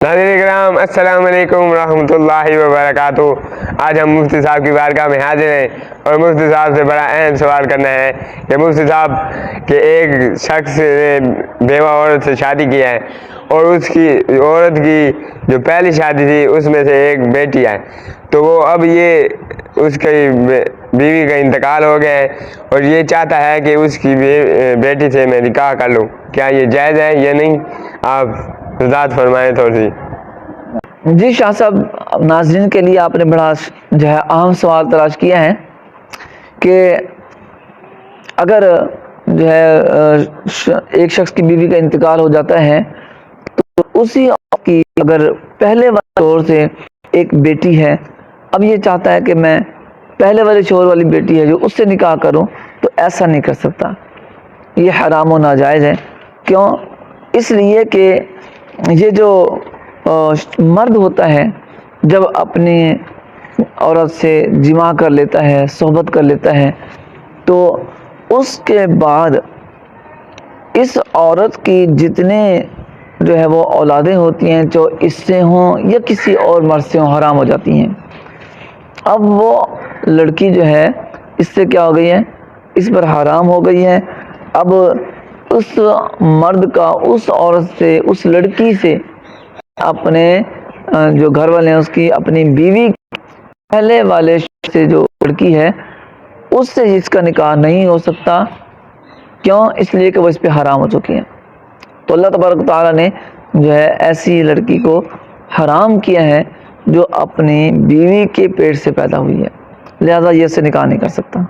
ناظرین کرام السلام علیکم ورحمۃ اللہ وبرکاتہ۔ آج ہم مفتی صاحب کی بارگاہ میں حاضر ہیں اور مفتی صاحب سے بڑا اہم سوال کرنا ہے کہ مفتی صاحب کہ ایک شخص نے بیوہ عورت سے شادی کیا ہے اور اس کی عورت کی جو پہلی شادی تھی اس میں سے ایک بیٹی ہے، تو وہ اب یہ اس کی بیوی کا انتقال ہو گیا ہے اور یہ چاہتا ہے کہ اس کی بیٹی سے میں نکاح کر لوں، کیا یہ جائز ہے یا نہیں؟ آپ وضاحت فرمائیں تھوڑی سی۔ جی شاہ صاحب، ناظرین کے لیے آپ نے بڑا اہم سوال تلاش کیا ہے کہ اگر ایک شخص کی بیوی کا انتقال ہو جاتا ہے تو اسی کی اگر پہلے والے شوہر سے ایک بیٹی ہے، اب یہ چاہتا ہے کہ میں پہلے والے شوہر والی بیٹی ہے جو اس سے نکاح کروں، تو ایسا نہیں کر سکتا، یہ حرام و ناجائز ہے۔ کیوں؟ اس لیے کہ یہ جو مرد ہوتا ہے جب اپنی عورت سے جماع کر لیتا ہے، صحبت کر لیتا ہے، تو اس کے بعد اس عورت کی جتنے وہ اولادیں ہوتی ہیں جو اس سے ہوں یا کسی اور مرد سے ہوں، حرام ہو جاتی ہیں۔ اب وہ لڑکی اس سے کیا ہو گئی ہے؟ اس پر حرام ہو گئی ہے۔ اب اس مرد کا اس عورت سے، اس لڑکی سے، اپنے جو گھر والے ہیں اس کی اپنی بیوی پہلے والے سے جو لڑکی ہے اس سے اس کا نکاح نہیں ہو سکتا۔ کیوں؟ اس لیے کہ وہ اس پہ حرام ہو چکی ہے۔ تو اللہ تبارک تعالیٰ نے ایسی لڑکی کو حرام کیا ہے جو اپنی بیوی کے پیٹ سے پیدا ہوئی ہے، لہذا یہ اس سے نکاح نہیں کر سکتا۔